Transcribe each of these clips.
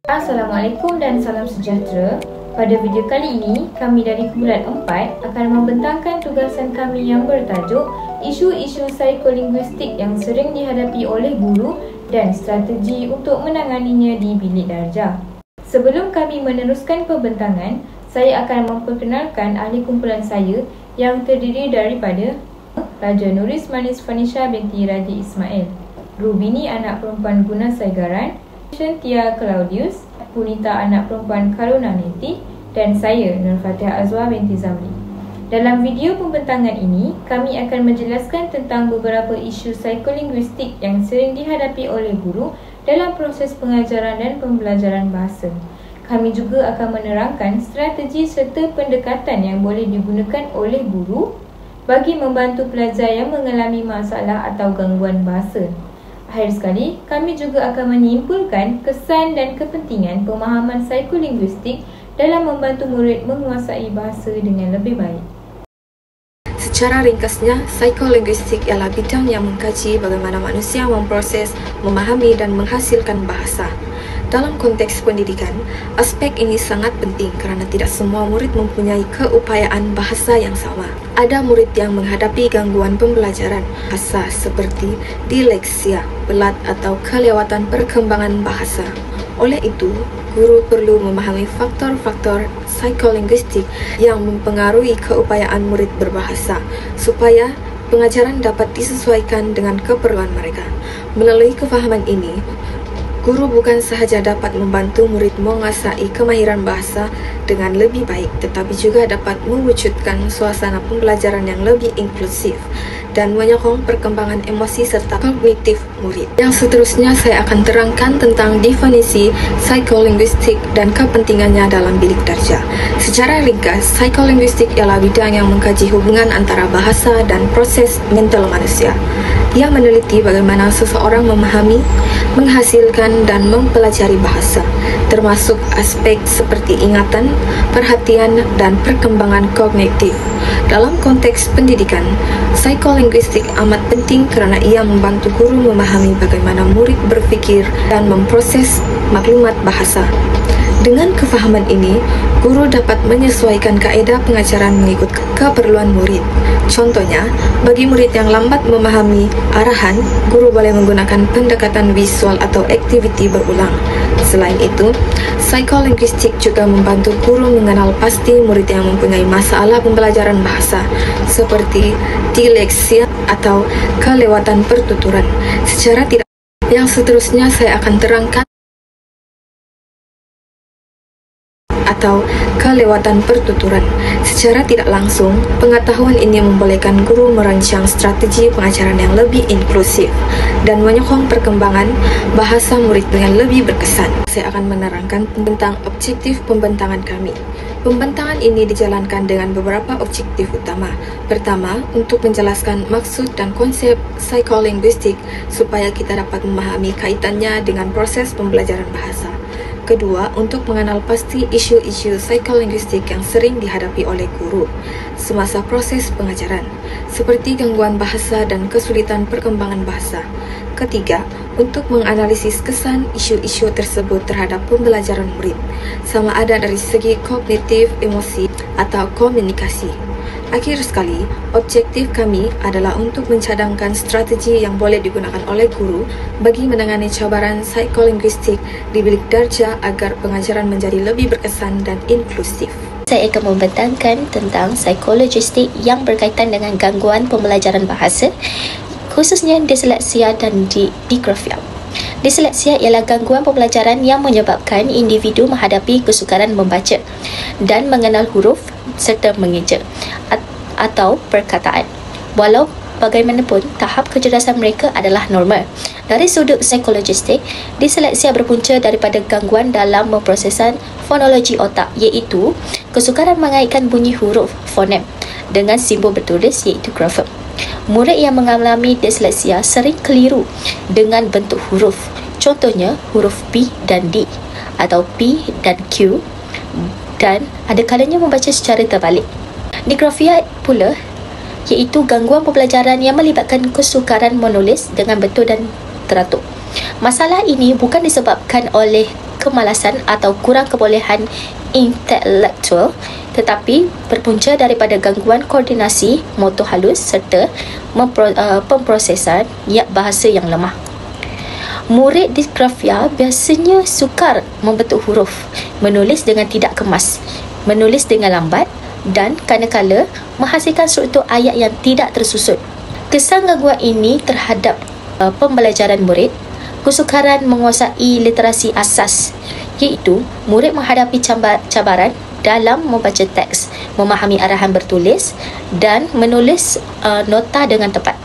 Assalamualaikum dan salam sejahtera. Pada video kali ini, kami dari kumpulan 4 akan membentangkan tugasan kami yang bertajuk isu-isu psikolinguistik yang sering dihadapi oleh guru dan strategi untuk menanganinya di bilik darjah. Sebelum kami meneruskan pembentangan, saya akan memperkenalkan ahli kumpulan saya yang terdiri daripada Raja Nuris Manis Fanisha binti Raja Ismail, Rubini anak perempuan Guna Saigaran, Shantia Claudius, Punita anak perempuan Karuna Neti, dan saya Nur Fatihah Azwa binti Zamri. Dalam video pembentangan ini, kami akan menjelaskan tentang beberapa isu psikolinguistik yang sering dihadapi oleh guru dalam proses pengajaran dan pembelajaran bahasa. Kami juga akan menerangkan strategi serta pendekatan yang boleh digunakan oleh guru bagi membantu pelajar yang mengalami masalah atau gangguan bahasa. Akhir sekali, kami juga akan menyimpulkan kesan dan kepentingan pemahaman psikolinguistik dalam membantu murid menguasai bahasa dengan lebih baik. Secara ringkasnya, psikolinguistik ialah bidang yang mengkaji bagaimana manusia memproses, memahami dan menghasilkan bahasa. Dalam konteks pendidikan, aspek ini sangat penting kerana tidak semua murid mempunyai keupayaan bahasa yang sama. Ada murid yang menghadapi gangguan pembelajaran bahasa seperti dileksia, pelat atau kelewatan perkembangan bahasa. Oleh itu, guru perlu memahami faktor-faktor psikolinguistik yang mempengaruhi keupayaan murid berbahasa supaya pengajaran dapat disesuaikan dengan keperluan mereka. Melalui kefahaman ini, guru bukan sahaja dapat membantu murid menguasai kemahiran bahasa dengan lebih baik, tetapi juga dapat mewujudkan suasana pembelajaran yang lebih inklusif dan menyokong perkembangan emosi serta kognitif murid. Yang seterusnya saya akan terangkan tentang definisi psikolinguistik dan kepentingannya dalam bilik darjah. Secara ringkas, psikolinguistik ialah bidang yang mengkaji hubungan antara bahasa dan proses mental manusia. Ia meneliti bagaimana seseorang memahami, menghasilkan dan mempelajari bahasa, termasuk aspek seperti ingatan, perhatian, dan perkembangan kognitif. Dalam konteks pendidikan, psikolinguistik amat penting kerana ia membantu guru memahami bagaimana murid berfikir dan memproses maklumat bahasa. Dengan kefahaman ini, guru dapat menyesuaikan kaedah pengajaran mengikut keperluan murid. Contohnya, bagi murid yang lambat memahami arahan, guru boleh menggunakan pendekatan visual atau aktiviti berulang. Selain itu, psikolinguistik juga membantu guru mengenal pasti murid yang mempunyai masalah pembelajaran bahasa, seperti dileksia atau kelewatan pertuturan. Secara tidak, yang seterusnya saya akan terangkan atau kelewatan pertuturan. Secara tidak langsung, pengetahuan ini membolehkan guru merancang strategi pengajaran yang lebih inklusif dan menyokong perkembangan bahasa murid dengan lebih berkesan. Saya akan menerangkan tentang objektif pembentangan kami. Pembentangan ini dijalankan dengan beberapa objektif utama. Pertama, untuk menjelaskan maksud dan konsep psikolinguistik supaya kita dapat memahami kaitannya dengan proses pembelajaran bahasa. Kedua, untuk mengenal pasti isu-isu psikolinguistik yang sering dihadapi oleh guru semasa proses pengajaran, seperti gangguan bahasa dan kesulitan perkembangan bahasa. Ketiga, untuk menganalisis kesan isu-isu tersebut terhadap pembelajaran murid, sama ada dari segi kognitif, emosi, atau komunikasi. Akhir sekali, objektif kami adalah untuk mencadangkan strategi yang boleh digunakan oleh guru bagi menangani cabaran psikolinguistik di bilik darjah agar pengajaran menjadi lebih berkesan dan inklusif. Saya akan membentangkan tentang psikologistik yang berkaitan dengan gangguan pembelajaran bahasa, khususnya disleksia dan digrafia. Disleksia ialah gangguan pembelajaran yang menyebabkan individu menghadapi kesukaran membaca dan mengenal huruf serta mengeja atau perkataan. Walau bagaimanapun, tahap kecerdasan mereka adalah normal. Dari sudut psikologistik, disleksia berpunca daripada gangguan dalam memprosesan fonologi otak, iaitu kesukaran mengaitkan bunyi huruf fonem dengan simbol bertulis iaitu grafem. Murid yang mengalami disleksia sering keliru dengan bentuk huruf. Contohnya huruf P dan D atau P dan Q, dan ada kalanya membaca secara terbalik. Digrafia pula iaitu gangguan pembelajaran yang melibatkan kesukaran menulis dengan betul dan teratur. Masalah ini bukan disebabkan oleh kemalasan atau kurang kebolehan intelektual, tetapi berpunca daripada gangguan koordinasi motor halus serta pemprosesan bahasa yang lemah. Murid disgrafia biasanya sukar membentuk huruf, menulis dengan tidak kemas, menulis dengan lambat dan kadang-kala menghasilkan struktur ayat yang tidak tersusun. Kesan gangguan ini terhadap pembelajaran murid, kesukaran menguasai literasi asas, iaitu murid menghadapi cabaran dalam membaca teks, memahami arahan bertulis dan menulis nota dengan tepat.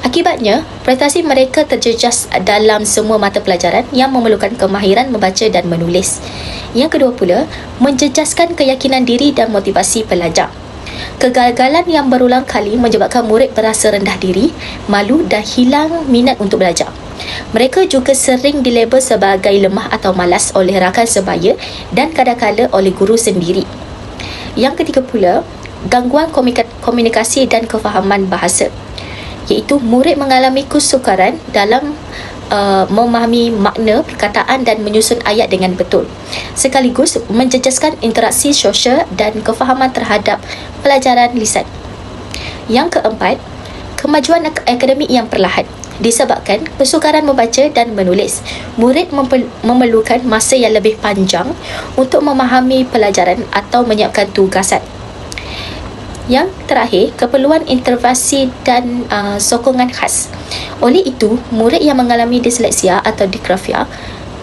Akibatnya, prestasi mereka terjejas dalam semua mata pelajaran yang memerlukan kemahiran membaca dan menulis. Yang kedua pula, menjejaskan keyakinan diri dan motivasi pelajar. Kegagalan yang berulang kali menyebabkan murid berasa rendah diri, malu dan hilang minat untuk belajar. Mereka juga sering dilabel sebagai lemah atau malas oleh rakan sebaya dan kadang-kala oleh guru sendiri. Yang ketiga pula, gangguan komunikasi dan kefahaman bahasa, iaitu murid mengalami kesukaran dalam memahami makna perkataan dan menyusun ayat dengan betul, sekaligus menjejaskan interaksi sosial dan kefahaman terhadap pelajaran lisan. Yang keempat, kemajuan akademik yang perlahan disebabkan kesukaran membaca dan menulis. Murid memerlukan masa yang lebih panjang untuk memahami pelajaran atau menyiapkan tugasan. Yang terakhir, keperluan intervensi dan sokongan khas. Oleh itu, murid yang mengalami disleksia atau disgrafia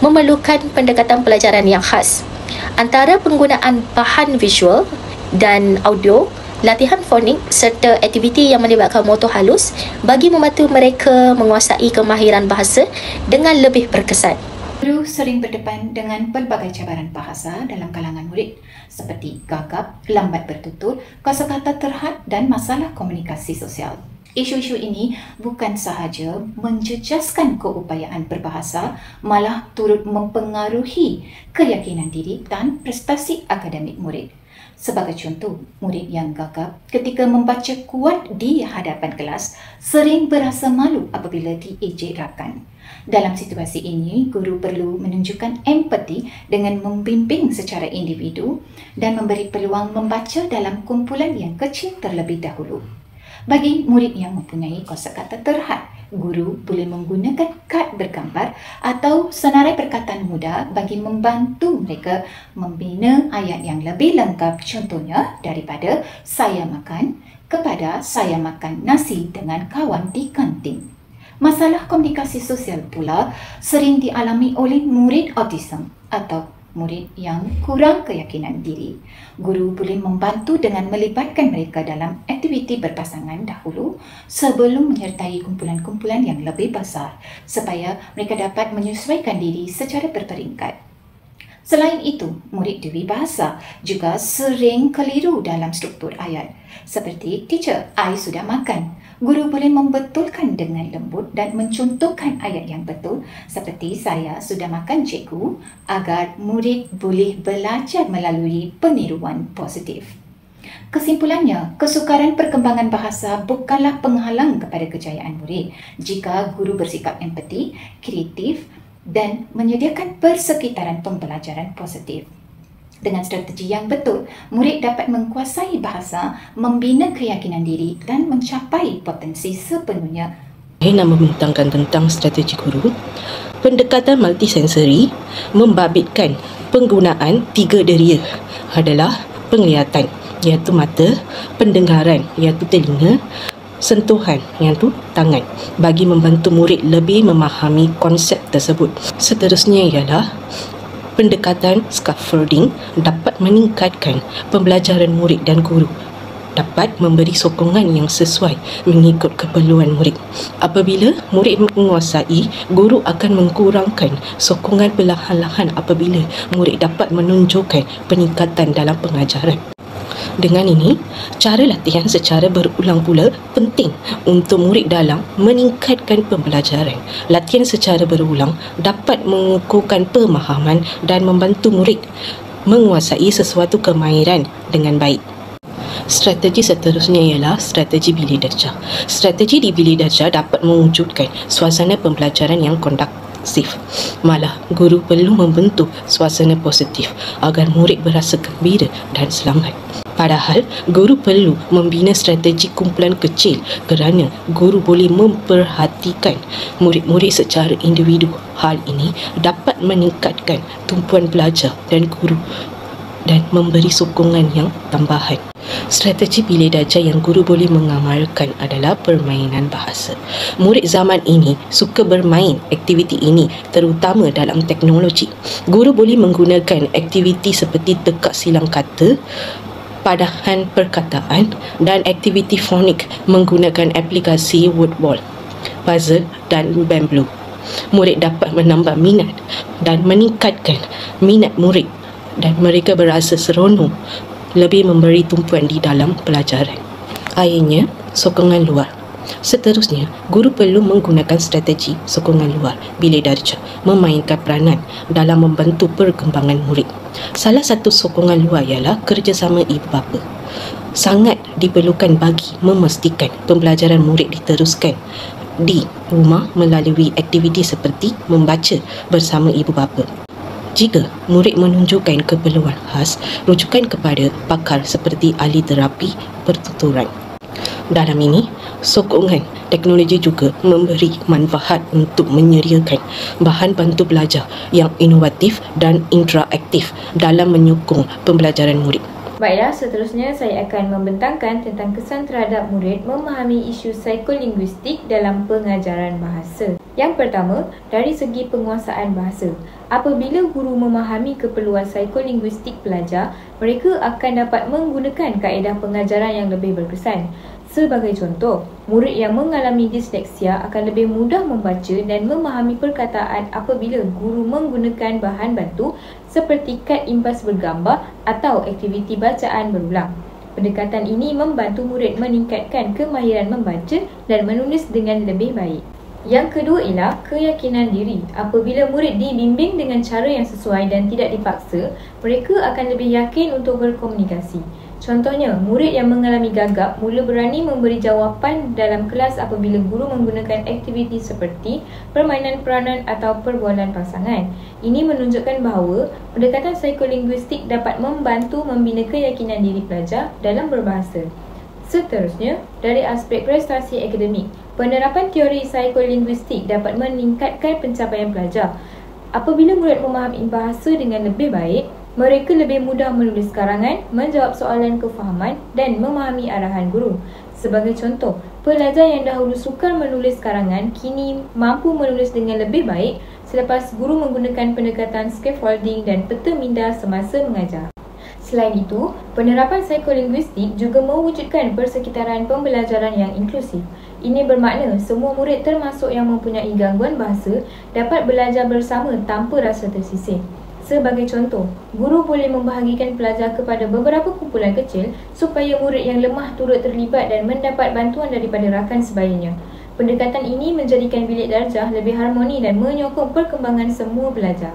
memerlukan pendekatan pelajaran yang khas. Antara penggunaan bahan visual dan audio, latihan fonik serta aktiviti yang melibatkan motor halus bagi membantu mereka menguasai kemahiran bahasa dengan lebih berkesan. Guru sering berdepan dengan pelbagai cabaran bahasa dalam kalangan murid seperti gagap, lambat bertutur, kosakata terhad dan masalah komunikasi sosial. Isu-isu ini bukan sahaja menjejaskan keupayaan berbahasa, malah turut mempengaruhi keyakinan diri dan prestasi akademik murid. Sebagai contoh, murid yang gagap ketika membaca kuat di hadapan kelas sering berasa malu apabila diejek rakan. Dalam situasi ini, guru perlu menunjukkan empati dengan membimbing secara individu dan memberi peluang membaca dalam kumpulan yang kecil terlebih dahulu. Bagi murid yang mempunyai kosakata terhad, guru boleh menggunakan kad bergambar atau senarai perkataan mudah bagi membantu mereka membina ayat yang lebih lengkap, contohnya daripada saya makan kepada saya makan nasi dengan kawan di kantin. Masalah komunikasi sosial pula sering dialami oleh murid autism atau murid yang kurang keyakinan diri. Guru boleh membantu dengan melibatkan mereka dalam aktiviti berpasangan dahulu sebelum menyertai kumpulan-kumpulan yang lebih besar supaya mereka dapat menyesuaikan diri secara berperingkat. Selain itu, murid dewi bahasa juga sering keliru dalam struktur ayat. Seperti, teacher, I sudah makan. Guru boleh membetulkan dengan lembut dan mencontohkan ayat yang betul seperti saya sudah makan cikgu agar murid boleh belajar melalui peniruan positif. Kesimpulannya, kesukaran perkembangan bahasa bukanlah penghalang kepada kejayaan murid jika guru bersikap empati, kreatif dan menyediakan persekitaran pembelajaran positif. Dengan strategi yang betul, murid dapat menguasai bahasa, membina keyakinan diri dan mencapai potensi sepenuhnya. Saya nak membentangkan tentang strategi guru. Pendekatan multisensori membabitkan penggunaan 3 deria adalah penglihatan, iaitu mata, pendengaran, iaitu telinga, sentuhan, iaitu tangan, bagi membantu murid lebih memahami konsep tersebut. Seterusnya ialah pendekatan scaffolding dapat meningkatkan pembelajaran murid dan guru, dapat memberi sokongan yang sesuai mengikut keperluan murid. Apabila murid menguasai, guru akan mengkurangkan sokongan perlahan-lahan apabila murid dapat menunjukkan peningkatan dalam pengajaran. Dengan ini, cara latihan secara berulang pula penting untuk murid dalam meningkatkan pembelajaran. Latihan secara berulang dapat mengukuhkan pemahaman dan membantu murid menguasai sesuatu kemahiran dengan baik. Strategi seterusnya ialah strategi bilik darjah. Strategi di bilik darjah dapat mewujudkan suasana pembelajaran yang kondusif. Malah, guru perlu membentuk suasana positif agar murid berasa gembira dan selamat. Padahal, guru perlu membina strategi kumpulan kecil kerana guru boleh memperhatikan murid-murid secara individu. Hal ini dapat meningkatkan tumpuan belajar dan guru dan memberi sokongan yang tambahan. Strategi bilik darjah yang guru boleh mengamalkan adalah permainan bahasa. Murid zaman ini suka bermain aktiviti ini terutama dalam teknologi. Guru boleh menggunakan aktiviti seperti teka silang kata, padahan perkataan dan aktiviti fonik menggunakan aplikasi Wordwall, puzzle dan Bamboo. Murid dapat menambah minat dan meningkatkan minat murid dan mereka berasa seronok lebih memberi tumpuan di dalam pelajaran. Akhirnya, sokongan luar. Seterusnya, guru perlu menggunakan strategi sokongan luar bilik darjah memainkan peranan dalam membantu perkembangan murid. Salah satu sokongan luar ialah kerjasama ibu bapa. Sangat diperlukan bagi memastikan pembelajaran murid diteruskan di rumah melalui aktiviti seperti membaca bersama ibu bapa. Jika murid menunjukkan keperluan khas, rujukan kepada pakar seperti ahli terapi pertuturan. Dalam ini, sokongan teknologi juga memberi manfaat untuk menyediakan bahan bantu belajar yang inovatif dan interaktif dalam menyokong pembelajaran murid. Baiklah, seterusnya saya akan membentangkan tentang kesan terhadap murid memahami isu psikolinguistik dalam pengajaran bahasa. Yang pertama, dari segi penguasaan bahasa. Apabila guru memahami keperluan psikolinguistik pelajar, mereka akan dapat menggunakan kaedah pengajaran yang lebih berkesan. Sebagai contoh, murid yang mengalami disleksia akan lebih mudah membaca dan memahami perkataan apabila guru menggunakan bahan bantu seperti kad impas bergambar atau aktiviti bacaan berulang. Pendekatan ini membantu murid meningkatkan kemahiran membaca dan menulis dengan lebih baik. Yang kedua ialah keyakinan diri. Apabila murid dibimbing dengan cara yang sesuai dan tidak dipaksa, mereka akan lebih yakin untuk berkomunikasi. Contohnya, murid yang mengalami gagap mula berani memberi jawapan dalam kelas apabila guru menggunakan aktiviti seperti permainan peranan atau perbualan pasangan. Ini menunjukkan bahawa pendekatan psikolinguistik dapat membantu membina keyakinan diri pelajar dalam berbahasa. Seterusnya, dari aspek prestasi akademik, penerapan teori psikolinguistik dapat meningkatkan pencapaian pelajar. Apabila murid memahami bahasa dengan lebih baik, mereka lebih mudah menulis karangan, menjawab soalan kefahaman dan memahami arahan guru. Sebagai contoh, pelajar yang dahulu sukar menulis karangan kini mampu menulis dengan lebih baik selepas guru menggunakan pendekatan scaffolding dan peta minda semasa mengajar. Selain itu, penerapan psikolinguistik juga mewujudkan persekitaran pembelajaran yang inklusif. Ini bermakna semua murid termasuk yang mempunyai gangguan bahasa dapat belajar bersama tanpa rasa tersisih. Sebagai contoh, guru boleh membahagikan pelajar kepada beberapa kumpulan kecil supaya murid yang lemah turut terlibat dan mendapat bantuan daripada rakan sebayanya. Pendekatan ini menjadikan bilik darjah lebih harmoni dan menyokong perkembangan semua pelajar.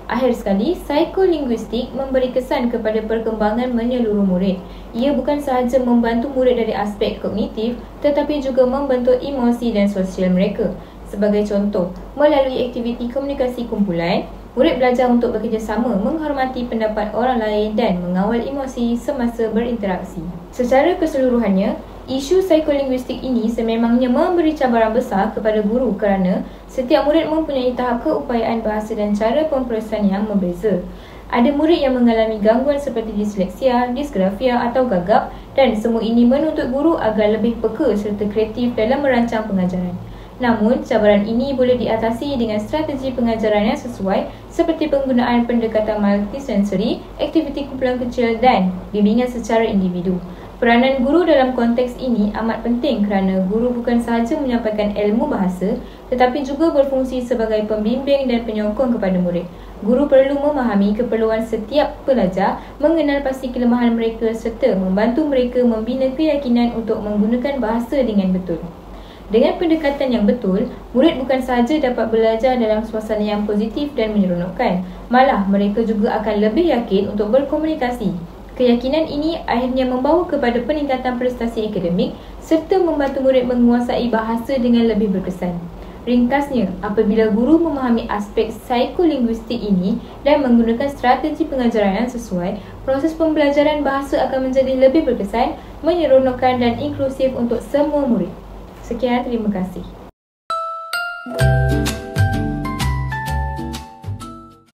Akhir sekali, psikolinguistik memberi kesan kepada perkembangan menyeluruh murid. Ia bukan sahaja membantu murid dari aspek kognitif tetapi juga membentuk emosi dan sosial mereka. Sebagai contoh, melalui aktiviti komunikasi kumpulan, murid belajar untuk bekerjasama, menghormati pendapat orang lain dan mengawal emosi semasa berinteraksi. Secara keseluruhannya, isu psikolinguistik ini sememangnya memberi cabaran besar kepada guru kerana setiap murid mempunyai tahap keupayaan bahasa dan cara pemprosesan yang berbeza. Ada murid yang mengalami gangguan seperti disleksia, disgrafia atau gagap dan semua ini menuntut guru agar lebih peka serta kreatif dalam merancang pengajaran. Namun, cabaran ini boleh diatasi dengan strategi pengajaran yang sesuai seperti penggunaan pendekatan multisensory, aktiviti kumpulan kecil dan bimbingan secara individu. Peranan guru dalam konteks ini amat penting kerana guru bukan sahaja menyampaikan ilmu bahasa tetapi juga berfungsi sebagai pembimbing dan penyokong kepada murid. Guru perlu memahami keperluan setiap pelajar, mengenal pasti kelemahan mereka serta membantu mereka membina keyakinan untuk menggunakan bahasa dengan betul. Dengan pendekatan yang betul, murid bukan sahaja dapat belajar dalam suasana yang positif dan menyeronokkan, malah mereka juga akan lebih yakin untuk berkomunikasi. Keyakinan ini akhirnya membawa kepada peningkatan prestasi akademik serta membantu murid menguasai bahasa dengan lebih berkesan. Ringkasnya, apabila guru memahami aspek psikolinguistik ini dan menggunakan strategi pengajaran yang sesuai, proses pembelajaran bahasa akan menjadi lebih berkesan, menyeronokkan dan inklusif untuk semua murid. Sekian, terima kasih.